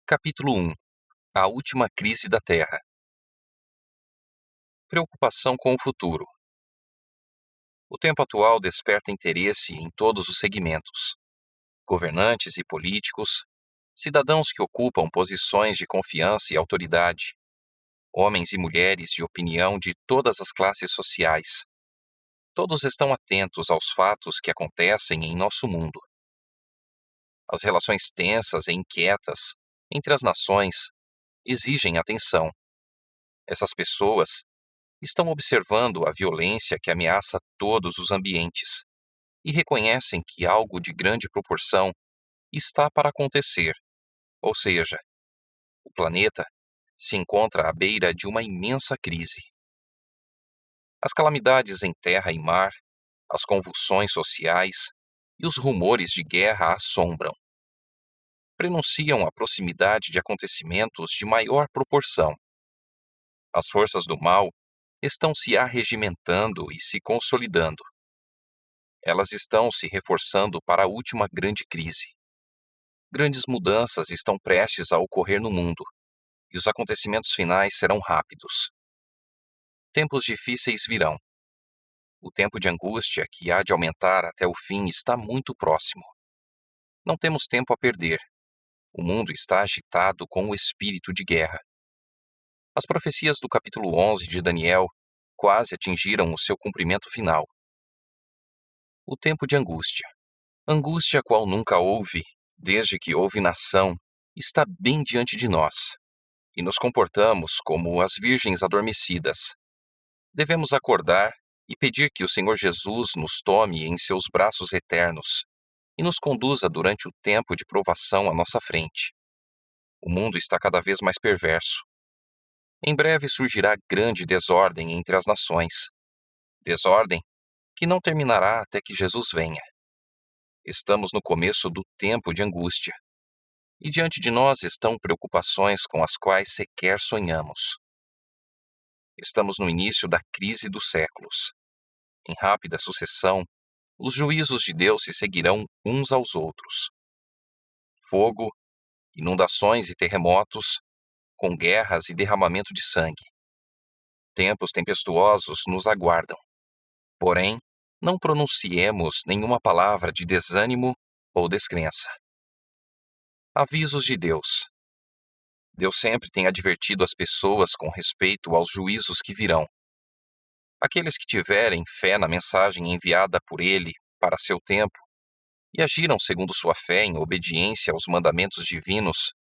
Capítulo 1. A última crise da Terra. Preocupação com o futuro. O tempo atual desperta interesse em todos os segmentos. Governantes e políticos, cidadãos que ocupam posições de confiança e autoridade, homens e mulheres de opinião de todas as classes sociais. Todos estão atentos aos fatos que acontecem em nosso mundo. As relações tensas e inquietas entre as nações exigem atenção. Essas pessoas estão observando a violência que ameaça todos os ambientes e reconhecem que algo de grande proporção está para acontecer, ou seja, o planeta se encontra à beira de uma imensa crise. As calamidades em terra e mar, as convulsões sociais e os rumores de guerra assombram. Prenunciam a proximidade de acontecimentos de maior proporção. As forças do mal estão se arregimentando e se consolidando. Elas estão se reforçando para a última grande crise. Grandes mudanças estão prestes a ocorrer no mundo, e os acontecimentos finais serão rápidos. Tempos difíceis virão. O tempo de angústia, que há de aumentar até o fim, está muito próximo. Não temos tempo a perder. O mundo está agitado com o espírito de guerra. As profecias do capítulo 11 de Daniel quase atingiram o seu cumprimento final. O tempo de angústia. Angústia qual nunca houve, desde que houve nação, está bem diante de nós, e nos comportamos como as virgens adormecidas. Devemos acordar e pedir que o Senhor Jesus nos tome em seus braços eternos e nos conduza durante o tempo de provação à nossa frente. O mundo está cada vez mais perverso. Em breve surgirá grande desordem entre as nações. Desordem que não terminará até que Jesus venha. Estamos no começo do tempo de angústia. E diante de nós estão preocupações com as quais sequer sonhamos. Estamos no início da crise dos séculos. Em rápida sucessão, os juízos de Deus se seguirão uns aos outros. Fogo, inundações e terremotos, com guerras e derramamento de sangue. Tempos tempestuosos nos aguardam. Porém, não pronunciemos nenhuma palavra de desânimo ou descrença. Avisos de Deus. Deus sempre tem advertido as pessoas com respeito aos juízos que virão. Aqueles que tiverem fé na mensagem enviada por Ele para seu tempo e agiram segundo sua fé em obediência aos mandamentos divinos,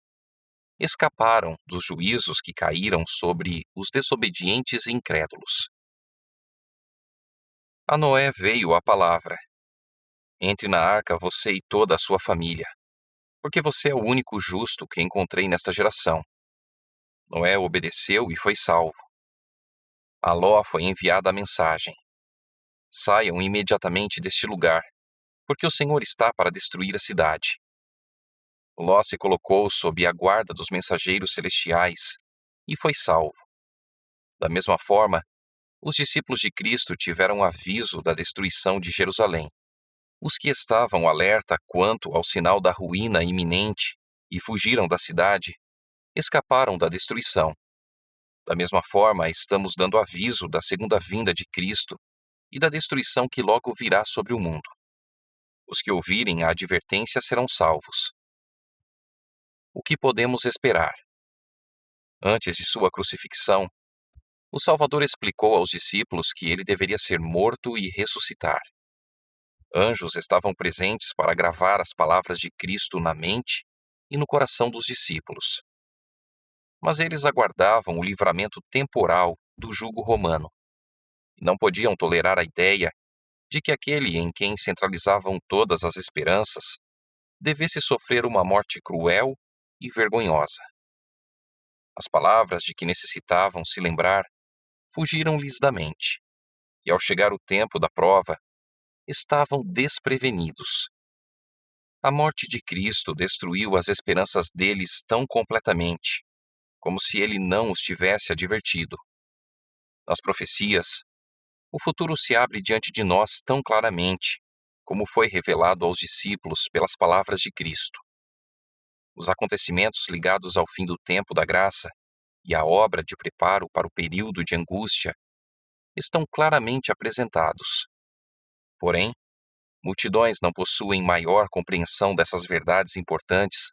escaparam dos juízos que caíram sobre os desobedientes e incrédulos. A Noé veio a palavra: entre na arca você e toda a sua família, porque você é o único justo que encontrei nesta geração. Noé obedeceu e foi salvo. A Ló foi enviada a mensagem: saiam imediatamente deste lugar, porque o Senhor está para destruir a cidade. Ló se colocou sob a guarda dos mensageiros celestiais e foi salvo. Da mesma forma, os discípulos de Cristo tiveram aviso da destruição de Jerusalém. Os que estavam alerta quanto ao sinal da ruína iminente e fugiram da cidade, escaparam da destruição. Da mesma forma, estamos dando aviso da segunda vinda de Cristo e da destruição que logo virá sobre o mundo. Os que ouvirem a advertência serão salvos. O que podemos esperar? Antes de sua crucifixão, o Salvador explicou aos discípulos que ele deveria ser morto e ressuscitar. Anjos estavam presentes para gravar as palavras de Cristo na mente e no coração dos discípulos. Mas eles aguardavam o livramento temporal do jugo romano e não podiam tolerar a ideia de que aquele em quem centralizavam todas as esperanças devesse sofrer uma morte cruel e vergonhosa. As palavras de que necessitavam se lembrar fugiram-lhes da mente, e ao chegar o tempo da prova, estavam desprevenidos. A morte de Cristo destruiu as esperanças deles tão completamente, como se ele não os tivesse advertido. Nas profecias, o futuro se abre diante de nós tão claramente, como foi revelado aos discípulos pelas palavras de Cristo. Os acontecimentos ligados ao fim do tempo da graça e a obra de preparo para o período de angústia estão claramente apresentados. Porém, multidões não possuem maior compreensão dessas verdades importantes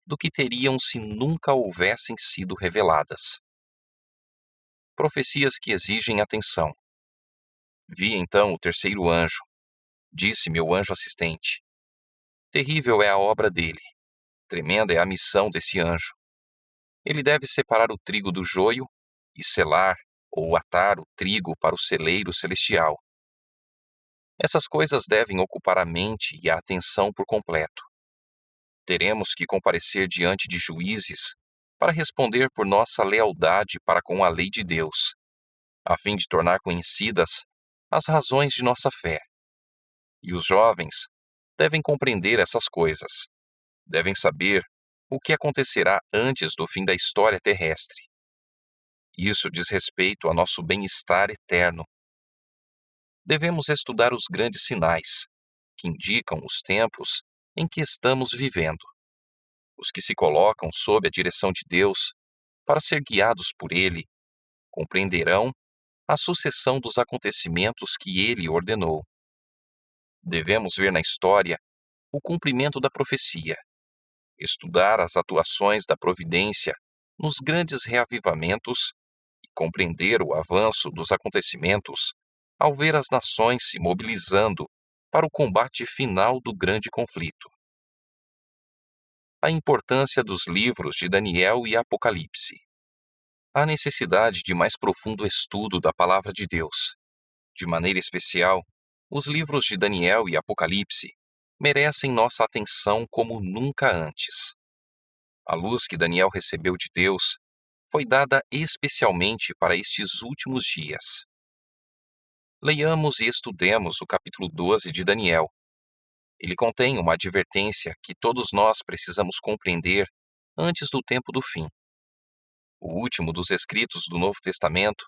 do que teriam se nunca houvessem sido reveladas. Profecias que exigem atenção. Vi então o terceiro anjo. Disse meu anjo assistente: terrível é a obra dele, tremenda é a missão desse anjo. Ele deve separar o trigo do joio e selar ou atar o trigo para o celeiro celestial. Essas coisas devem ocupar a mente e a atenção por completo. Teremos que comparecer diante de juízes para responder por nossa lealdade para com a lei de Deus, a fim de tornar conhecidas as razões de nossa fé. E os jovens devem compreender essas coisas. Devem saber o que acontecerá antes do fim da história terrestre. Isso diz respeito ao nosso bem-estar eterno. Devemos estudar os grandes sinais, que indicam os tempos em que estamos vivendo. Os que se colocam sob a direção de Deus, para ser guiados por Ele, compreenderão a sucessão dos acontecimentos que Ele ordenou. Devemos ver na história o cumprimento da profecia, estudar as atuações da providência nos grandes reavivamentos e compreender o avanço dos acontecimentos ao ver as nações se mobilizando para o combate final do grande conflito. A importância dos livros de Daniel e Apocalipse. Há necessidade de mais profundo estudo da Palavra de Deus. De maneira especial, os livros de Daniel e Apocalipse merecem nossa atenção como nunca antes. A luz que Daniel recebeu de Deus foi dada especialmente para estes últimos dias. Leiamos e estudemos o capítulo 12 de Daniel. Ele contém uma advertência que todos nós precisamos compreender antes do tempo do fim. O último dos escritos do Novo Testamento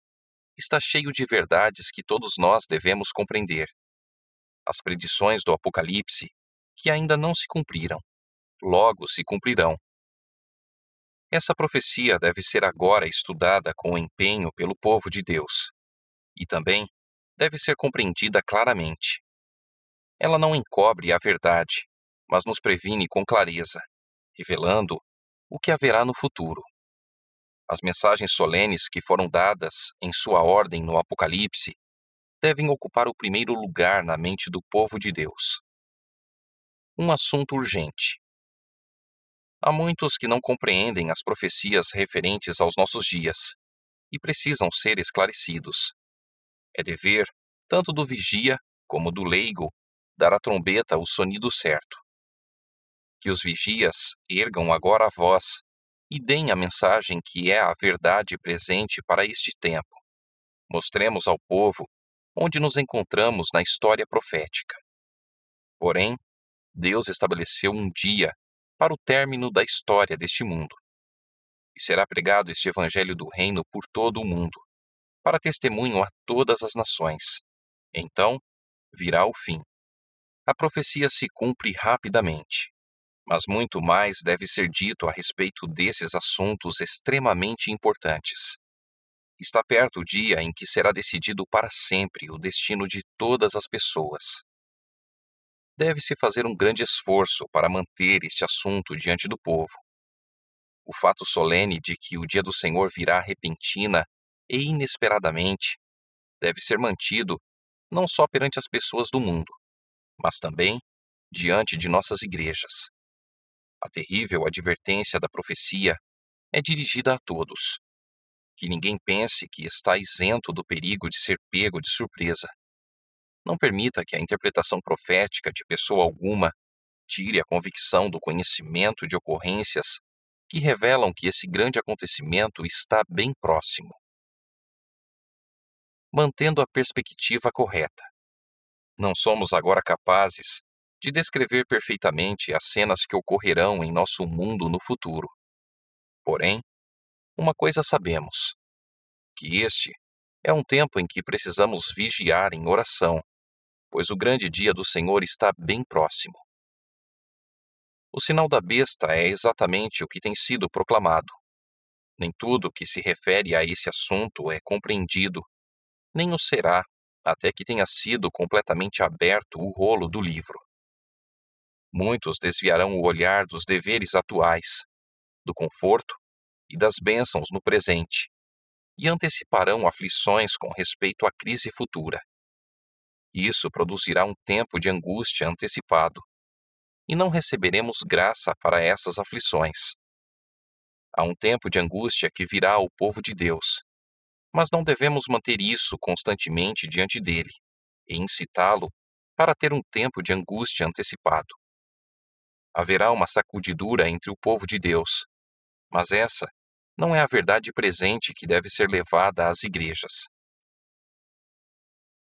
está cheio de verdades que todos nós devemos compreender. As predições do Apocalipse, que ainda não se cumpriram, logo se cumprirão. Essa profecia deve ser agora estudada com empenho pelo povo de Deus, e também deve ser compreendida claramente. Ela não encobre a verdade, mas nos previne com clareza, revelando o que haverá no futuro. As mensagens solenes que foram dadas em sua ordem no Apocalipse devem ocupar o primeiro lugar na mente do povo de Deus. Um assunto urgente. Há muitos que não compreendem as profecias referentes aos nossos dias e precisam ser esclarecidos. É dever, tanto do vigia como do leigo, dar à trombeta o sonido certo. Que os vigias ergam agora a voz e deem a mensagem que é a verdade presente para este tempo. Mostremos ao povo onde nos encontramos na história profética. Porém, Deus estabeleceu um dia para o término da história deste mundo. E será pregado este evangelho do reino por todo o mundo, para testemunho a todas as nações. Então, virá o fim. A profecia se cumpre rapidamente, mas muito mais deve ser dito a respeito desses assuntos extremamente importantes. Está perto o dia em que será decidido para sempre o destino de todas as pessoas. Deve-se fazer um grande esforço para manter este assunto diante do povo. O fato solene de que o dia do Senhor virá repentina e inesperadamente deve ser mantido não só perante as pessoas do mundo, mas também diante de nossas igrejas. A terrível advertência da profecia é dirigida a todos. Que ninguém pense que está isento do perigo de ser pego de surpresa. Não permita que a interpretação profética de pessoa alguma tire a convicção do conhecimento de ocorrências que revelam que esse grande acontecimento está bem próximo. Mantendo a perspectiva correta. Não somos agora capazes de descrever perfeitamente as cenas que ocorrerão em nosso mundo no futuro. Porém, uma coisa sabemos, que este é um tempo em que precisamos vigiar em oração, pois o grande dia do Senhor está bem próximo. O sinal da besta é exatamente o que tem sido proclamado. Nem tudo que se refere a esse assunto é compreendido, nem o será, até que tenha sido completamente aberto o rolo do livro. Muitos desviarão o olhar dos deveres atuais, do conforto e das bênçãos no presente, e anteciparão aflições com respeito à crise futura. Isso produzirá um tempo de angústia antecipado, e não receberemos graça para essas aflições. Há um tempo de angústia que virá ao povo de Deus, mas não devemos manter isso constantemente diante dele, e incitá-lo para ter um tempo de angústia antecipado. Haverá uma sacudidura entre o povo de Deus, mas essa não é a verdade presente que deve ser levada às igrejas.